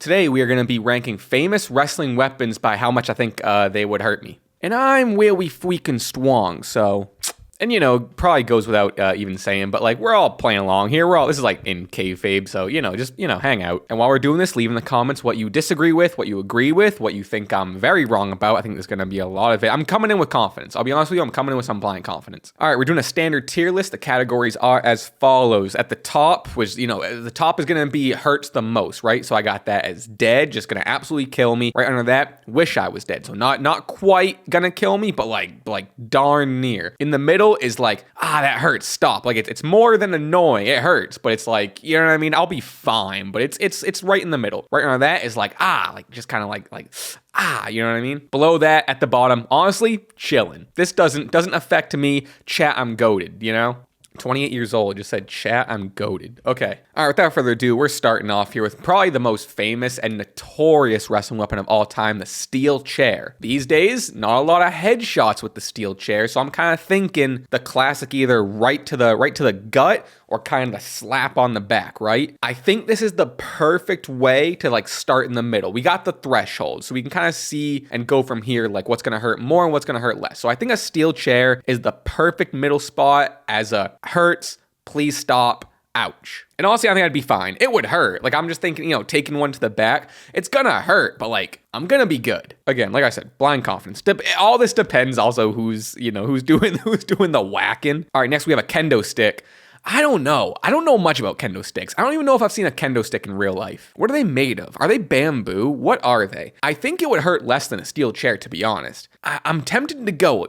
Today we are going to be ranking famous wrestling weapons by how much I think they would hurt me. And I'm really freaking strong, so... And, you know, probably goes without even saying, but, like, we're all playing along here. This is, like, in kayfabe, so, just, hang out. And while we're doing this, leave in the comments what you disagree with, what you agree with, what you think I'm very wrong about. I think there's going to be a lot of it. I'm coming in with confidence. I'll be honest with you, I'm coming in with some blind confidence. All right, we're doing a standard tier list. The categories are as follows. At the top, which, the top is going to be hurts the most, right? So I got that as dead, just going to absolutely kill me. Right under that, wish I was dead. So not quite going to kill me, but, like darn near. In the middle is like, that hurts, stop. Like it's more than annoying, it hurts, but it's like, you know what I mean? I'll be fine, but it's right in the middle. Right under that is like, just kind of like, you know what I mean? Below that, at the bottom, honestly, chilling. This doesn't affect me. Chat, I'm goated, 28 years old, just said, chat, I'm goated. Okay. All right, without further ado, we're starting off here with probably the most famous and notorious wrestling weapon of all time, the steel chair. These days, not a lot of headshots with the steel chair, so I'm kind of thinking the classic either right to the gut or kind of the slap on the back, right? I think this is the perfect way to like start in the middle. We got the threshold, so we can kind of see and go from here, like what's gonna hurt more and what's gonna hurt less. So I think a steel chair is the perfect middle spot as a hurts, please stop, ouch. And honestly, I think I'd be fine. It would hurt. Like, I'm just thinking, taking one to the back, it's gonna hurt, but like, I'm gonna be good. Again, like I said, blind confidence. All this depends also who's doing the whacking. All right, next we have a kendo stick. I don't know much about kendo sticks. I don't even know if I've seen a kendo stick in real life. What are they made of? Are they bamboo? What are they? I think it would hurt less than a steel chair, to be honest. I'm tempted to go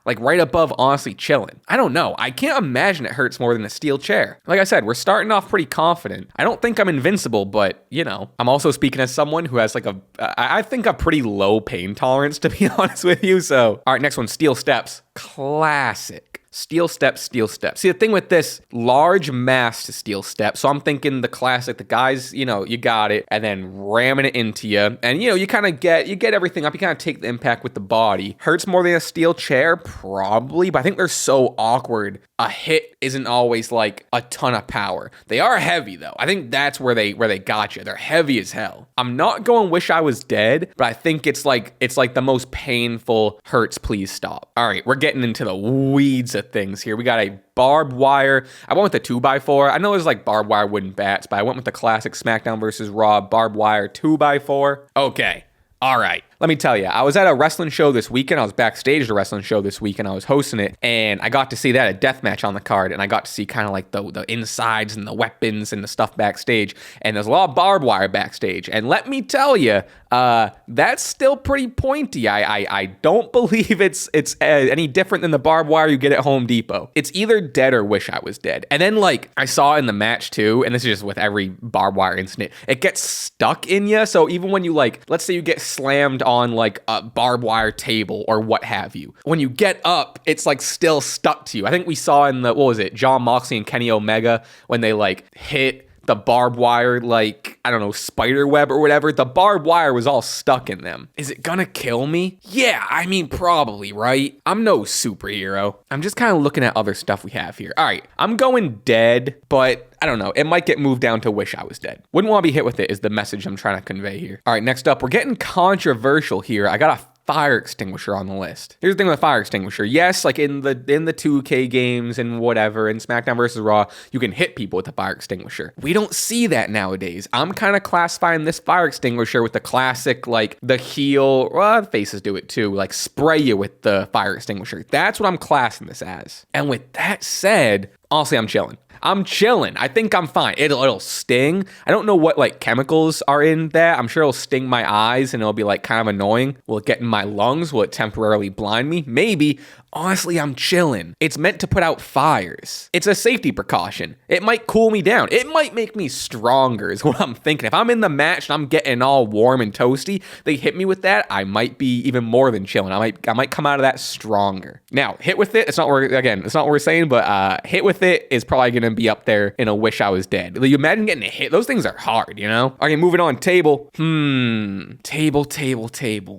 like right above honestly chilling. I don't know. I can't imagine it hurts more than a steel chair. Like I said, we're starting off pretty confident. I don't think I'm invincible, but I'm also speaking as someone who has like I think a pretty low pain tolerance, to be honest with you. So, all right, next one, steel steps. Classic. Steel step. See, the thing with this, large mass to steel step. So I'm thinking the classic, the guys, you got it, and then ramming it into you. And, you kind of get everything up. You kind of take the impact with the body. Hurts more than a steel chair? Probably, but I think they're so awkward. A hit isn't always like a ton of power. They are heavy though. I think that's where they got you. They're heavy as hell. I'm not going wish I was dead, but I think it's like the most painful hurts, please stop. All right, we're getting into the weeds of things here. We got a barbed wire. I went with the 2x4. I know there's like barbed wire wooden bats, but I went with the classic SmackDown versus Raw barbed wire 2x4. Okay. All right. Let me tell you, I was at a wrestling show this weekend. I was backstage at a wrestling show this weekend. I was hosting it, and I got to see that, a death match on the card, and I got to see kind of like the insides and the weapons and the stuff backstage, and there's a lot of barbed wire backstage, and let me tell you, that's still pretty pointy. I don't believe it's any different than the barbed wire you get at Home Depot. It's either dead or wish I was dead. And then like I saw in the match too, and this is just with every barbed wire incident, it gets stuck in you. So even when you like, let's say you get slammed on like a barbed wire table or what have you, when you get up, it's like still stuck to you. I think we saw in the, Jon Moxley and Kenny Omega, when they like hit the barbed wire, like, I don't know, spider web or whatever, the barbed wire was all stuck in them. Is it gonna kill me? Yeah, I mean, probably, right? I'm no superhero. I'm just kind of looking at other stuff we have here. All right, I'm going dead, but I don't know. It might get moved down to wish I was dead. Wouldn't want to be hit with it is the message I'm trying to convey here. All right, next up, we're getting controversial here. I got a fire extinguisher on the list. Here's the thing with a fire extinguisher. Yes, like in the 2K games and whatever, in SmackDown versus Raw, you can hit people with a fire extinguisher. We don't see that nowadays. I'm kind of classifying this fire extinguisher with the classic, like the heel, well, the faces do it too, like spray you with the fire extinguisher. That's what I'm classing this as. And with that said, honestly, I'm chilling. I think I'm fine. It'll sting. I don't know what like chemicals are in that. I'm sure it'll sting my eyes and it'll be like kind of annoying. Will it get in my lungs? Will it temporarily blind me? Maybe. Honestly, I'm chilling. It's meant to put out fires. It's a safety precaution. It might cool me down. It might make me stronger is what I'm thinking. If I'm in the match and I'm getting all warm and toasty, they hit me with that, I might be even more than chilling. I might come out of that stronger. Now, hit with it, it's not what we're saying, but hit with it is probably going to be up there in a wish I was dead. Like, you imagine getting a hit? Those things are hard, Okay, moving on. Table. Table.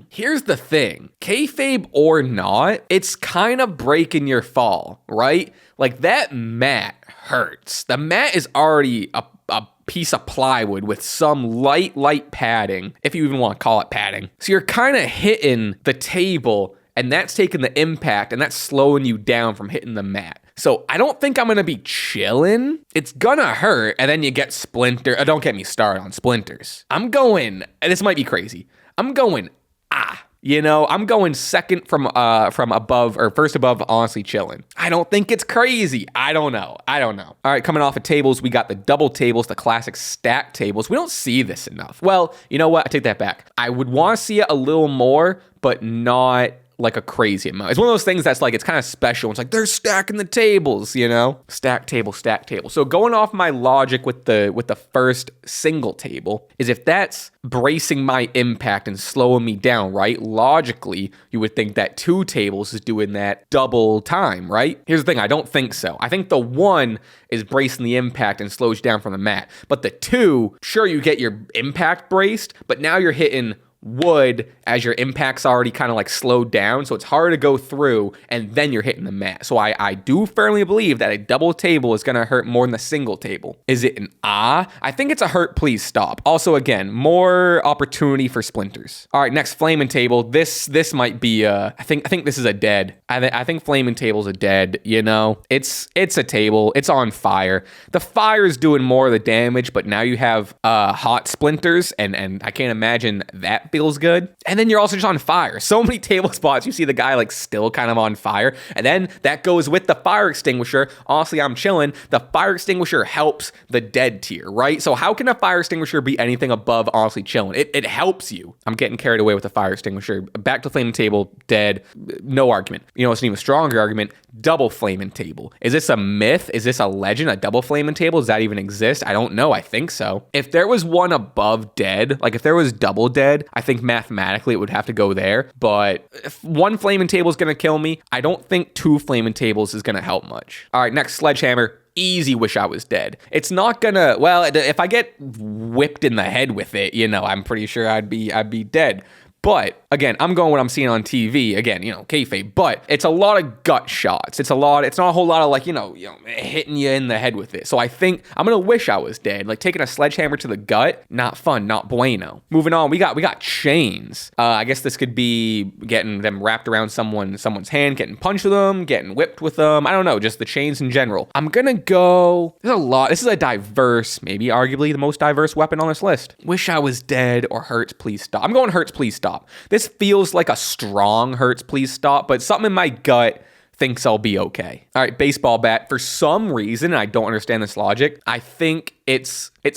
Here's the thing. Kayfabe or not, it's kind of breaking your fall, right? Like that mat hurts. The mat is already a piece of plywood with some light padding, if you even want to call it padding. So you're kind of hitting the table, and that's taking the impact, and that's slowing you down from hitting the mat. So I don't think I'm going to be chilling. It's going to hurt, and then you get splinter. Don't get me started on splinters. I'm going, and this might be crazy, I'm going, I'm going second from above, or first above, honestly chilling. I don't think it's crazy. I don't know. All right, coming off of tables, we got the double tables, the classic stack tables. We don't see this enough. Well, you know what? I take that back. I would want to see it a little more, but not like a crazy amount. It's one of those things that's like, it's kind of special. It's like, they're stacking the tables, Stack table. So going off my logic with the first single table is, if that's bracing my impact and slowing me down, right? Logically, you would think that 2 tables is doing that double time, right? Here's the thing, I don't think so. I think the 1 is bracing the impact and slows you down from the mat. But the 2, sure, you get your impact braced, but now you're hitting wood as your impact's already kind of like slowed down, so it's harder to go through, and then you're hitting the mat. So I do firmly believe that a double table is going to hurt more than the single table. Is it an I think it's a hurt, please stop. Also, again, more opportunity for splinters. All right, next, flaming table. This might be I think this is a dead. I think flaming table's a dead, It's a table. It's on fire. The fire is doing more of the damage, but now you have hot splinters, and I can't imagine that feels good. And then you're also just on fire. So many table spots, you see the guy like still kind of on fire. And then that goes with the fire extinguisher. Honestly, I'm chilling. The fire extinguisher helps the dead tier, right? So how can a fire extinguisher be anything above honestly chilling? It helps you. I'm getting carried away with the fire extinguisher. Back to flaming table, dead. No argument. It's an even stronger argument. Double flaming table. Is this a myth? Is this a legend? A double flaming table? Does that even exist? I don't know. I think so. If there was one above dead, like if there was double dead, I think mathematically it would have to go there. But if 1 flaming table is going to kill me, I don't think 2 flaming tables is going to help much. All right, next, sledgehammer. Easy, wish I was dead. It's not gonna, well, if I get whipped in the head with it, I'm pretty sure I'd be dead. But again, I'm going what I'm seeing on TV. Again, kayfabe. But it's a lot of gut shots. It's not a whole lot of like, hitting you in the head with it. So I think I'm gonna wish I was dead. Like taking a sledgehammer to the gut, not fun, not bueno. Moving on, we got chains. I guess this could be getting them wrapped around someone's hand, getting punched with them, getting whipped with them. I don't know, just the chains in general. I'm gonna go. There's a lot. This is a diverse, maybe arguably the most diverse weapon on this list. Wish I was dead or hurts, please stop. I'm going hurts, please stop. This feels like a strong hurts, please stop, but something in my gut thinks I'll be okay. All right, baseball bat. For some reason, I don't understand this logic, I think it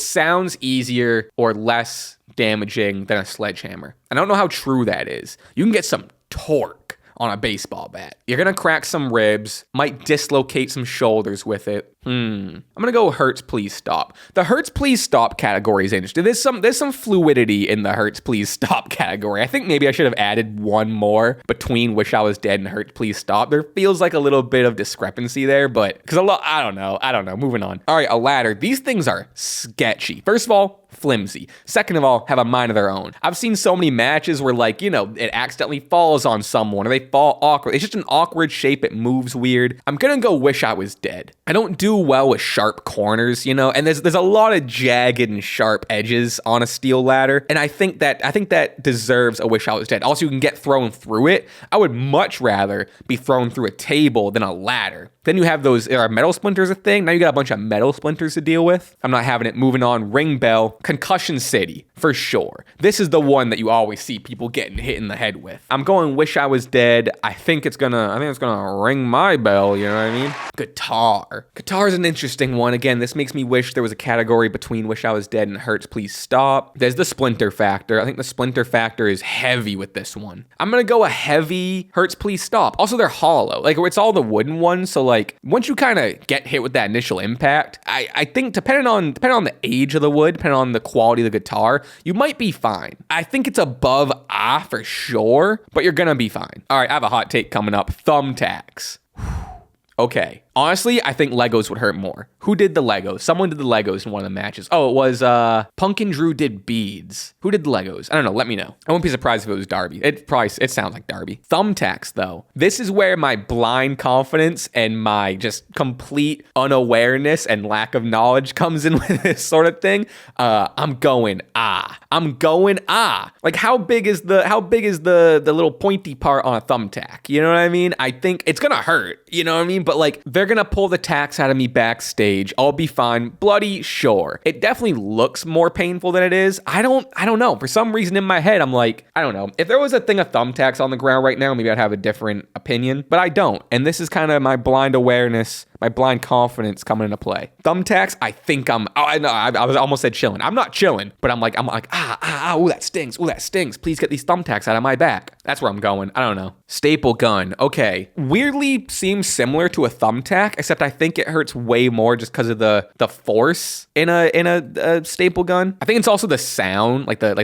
sounds easier or less damaging than a sledgehammer. I don't know how true that is. You can get some torque on a baseball bat. You're gonna crack some ribs, might dislocate some shoulders with it. I'm gonna go hurts, please stop. The hurts, please stop category is interesting. There's some fluidity in the hurts, please stop category. I think maybe I should have added one more between wish I was dead and hurts, please stop. There feels like a little bit of discrepancy there, but because I don't know. Moving on. All right, a ladder. These things are sketchy. First of all, flimsy. Second of all, have a mind of their own. I've seen so many matches where it accidentally falls on someone or they fall awkward. It's just an awkward shape. It moves weird. I'm gonna go wish I was dead. I don't do well with sharp corners, and there's a lot of jagged and sharp edges on a steel ladder, and I think that deserves a wish I was dead. Also, you can get thrown through it. I would much rather be thrown through a table than a ladder. Then you have those, are metal splinters a thing? Now you got a bunch of metal splinters to deal with. I'm not having it. Moving on, ring bell, concussion city, for sure. This is the one that you always see people getting hit in the head with. I'm going wish I was dead. I think it's gonna ring my bell, you know what I mean? Guitar. Guitar is an interesting one. Again, this makes me wish there was a category between wish I was dead and hurts, please stop. There's the splinter factor. I think the splinter factor is heavy with this one. I'm gonna go a heavy hurts, please stop. Also, they're hollow. Like, it's all the wooden ones, so like, once you kind of get hit with that initial impact, I think depending on the age of the wood, depending on the quality of the guitar, you might be fine. I think it's above for sure, but you're gonna be fine. All right, I have a hot take coming up. Thumbtacks. Okay, Honestly, I think Legos would hurt more. Who did the Legos? Someone did the Legos in one of the matches. Oh, it was Punk and Drew did beads. Who did the Legos? I don't know. Let me know. I wouldn't be surprised if it was Darby. It sounds like Darby. Thumbtacks, though. This is where my blind confidence and my just complete unawareness and lack of knowledge comes in with this sort of thing. I'm going Like how big is the little pointy part on a thumbtack? You know what I mean? I think it's gonna hurt. You know what I mean? But like they're gonna pull the tacks out of me backstage. I'll be fine. Bloody, sure. It definitely looks more painful than it is. I don't know. For some reason in my head, I'm like, I don't know. If there was a thing of thumbtacks on the ground right now, maybe I'd have a different opinion. But I don't. And this is kind of my blind awareness, my blind confidence coming into play. Thumbtacks, I think I was almost said chilling. I'm not chilling, but I'm like, ooh, that stings. Please get these thumbtacks out of my back. That's where I'm going. I don't know. Staple gun. Okay. Weirdly seems similar to a thumbtack, except I think it hurts way more just because of the force in a staple gun. I think it's also the sound, I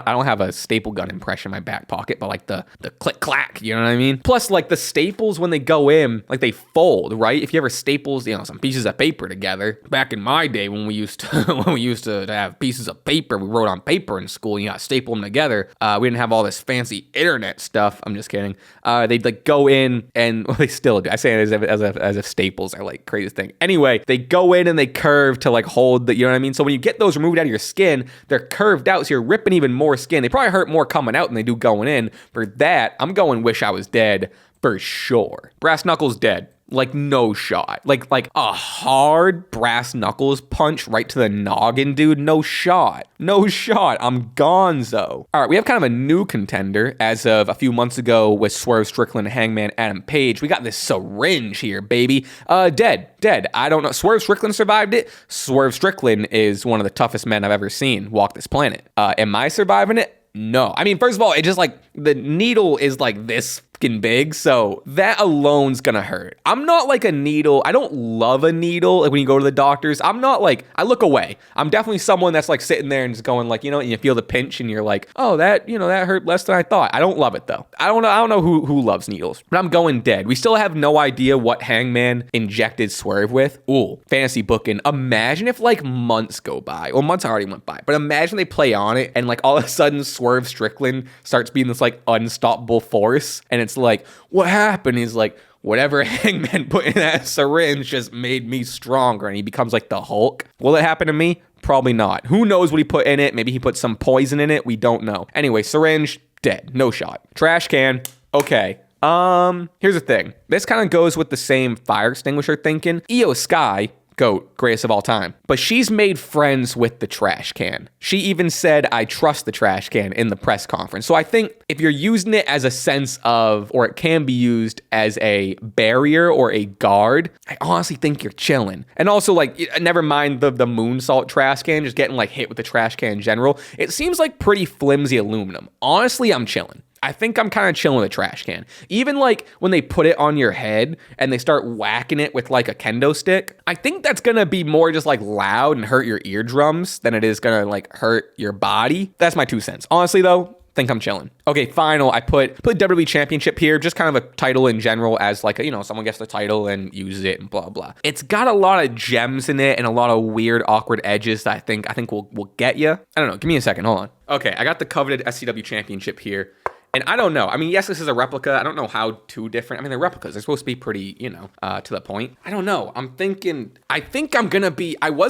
don't have a staple gun impression in my back pocket, but like the click clack, you know what I mean? Plus like the staples when they go in, like they fold, right? If you ever staples, some pieces of paper together. Back in my day when we used to have pieces of paper, we wrote on paper in school, you got to staple them together. We didn't have all this fancy internet stuff. I'm just kidding. They'd like go in and they still do. I say it as if staples are like craziest thing. Anyway, they go in and they curve to like hold the, you know what I mean? So when you get those removed out of your skin, they're curved out, so you're ripping even more skin. They probably hurt more coming out than they do going in. For that, I'm going Wish I Was Dead for sure. Brass knuckles dead. Like no shot. Like a hard brass knuckles punch right to the noggin, dude. No shot. I'm gonzo. All right, we have kind of a new contender as of a few months ago with Swerve Strickland and Hangman Adam Page. We got this syringe here, baby. Dead. I don't know. Swerve Strickland survived it. Swerve Strickland is one of the toughest men I've ever seen walk this planet. Am I surviving it? No. I mean, first of all, it just like the needle is like this fucking big, so that alone's gonna hurt. I'm not like a needle. I don't love a needle. Like when you go to the doctors, I'm not like, I look away. I'm definitely someone that's like sitting there and just going like, and you feel the pinch and you're like, oh, that hurt less than I thought. I don't love it though. I don't know who loves needles, but I'm going dead. We still have no idea what Hangman injected Swerve with. Ooh, fantasy booking. Imagine if like months go by. Well, months already went by, but imagine they play on it and like all of a sudden Swerve Strickland starts being this like unstoppable force, and it's like, what happened? He's like, whatever Hangman put in that syringe just made me stronger, and he becomes like the Hulk. Will it happen to me? Probably not. Who knows what he put in it? Maybe he put some poison in it. We don't know. Anyway, syringe, dead. No shot. Trash can, okay. Here's the thing. This kind of goes with the same fire extinguisher thinking. Io Sky, GOAT, greatest of all time. But she's made friends with the trash can. She even said, I trust the trash can in the press conference. So I think if you're using it as a sense of, or it can be used as a barrier or a guard, I honestly think you're chilling. And also like, never mind the moonsault trash can, just getting like hit with the trash can in general. It seems like pretty flimsy aluminum. Honestly, I'm chilling. I think I'm kind of chilling with a trash can. Even like when they put it on your head and they start whacking it with like a kendo stick, I think that's going to be more just like loud and hurt your eardrums than it is going to like hurt your body. That's my 2 cents. Honestly though, think I'm chilling. Okay, final. I put WWE Championship here, just kind of a title in general as like, someone gets the title and uses it and blah, blah. It's got a lot of gems in it and a lot of weird, awkward edges that I think will get you. I don't know. Give me a second. Hold on. Okay, I got the coveted SCW Championship here. And I don't know. I mean, yes, this is a replica. I don't know how too different. I mean, they're replicas. They're supposed to be pretty, to the point. I don't know. I was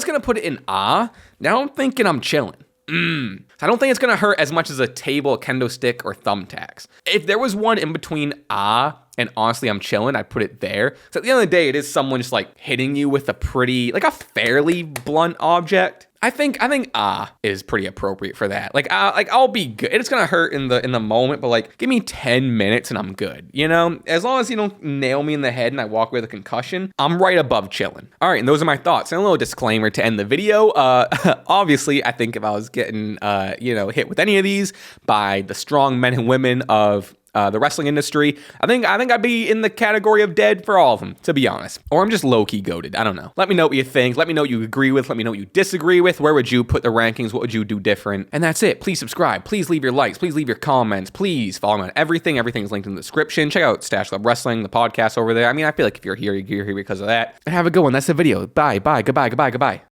going to put it in Now I'm thinking I'm chilling. So I don't think it's going to hurt as much as a table, a kendo stick, or thumbtacks. If there was one in between and honestly I'm chilling, I'd put it there. So at the end of the day, it is someone just like hitting you with a fairly blunt object. I think is pretty appropriate for that. I'll be good. It's gonna hurt in the moment, but like give me 10 minutes and I'm good. As long as you don't nail me in the head and I walk with a concussion, I'm right above chilling. All right, and those are my thoughts. And a little disclaimer to end the video. Obviously, I think if I was getting hit with any of these by the strong men and women of the wrestling industry. I think I'd be in the category of dead for all of them, to be honest. Or I'm just low-key goated. I don't know. Let me know what you think. Let me know what you agree with. Let me know what you disagree with. Where would you put the rankings? What would you do different? And that's it. Please subscribe. Please leave your likes. Please leave your comments. Please follow me on everything. Everything is linked in the description. Check out Stash Club Wrestling, the podcast over there. I mean, I feel like if you're here because of that. And have a good one. That's the video. Bye. Goodbye.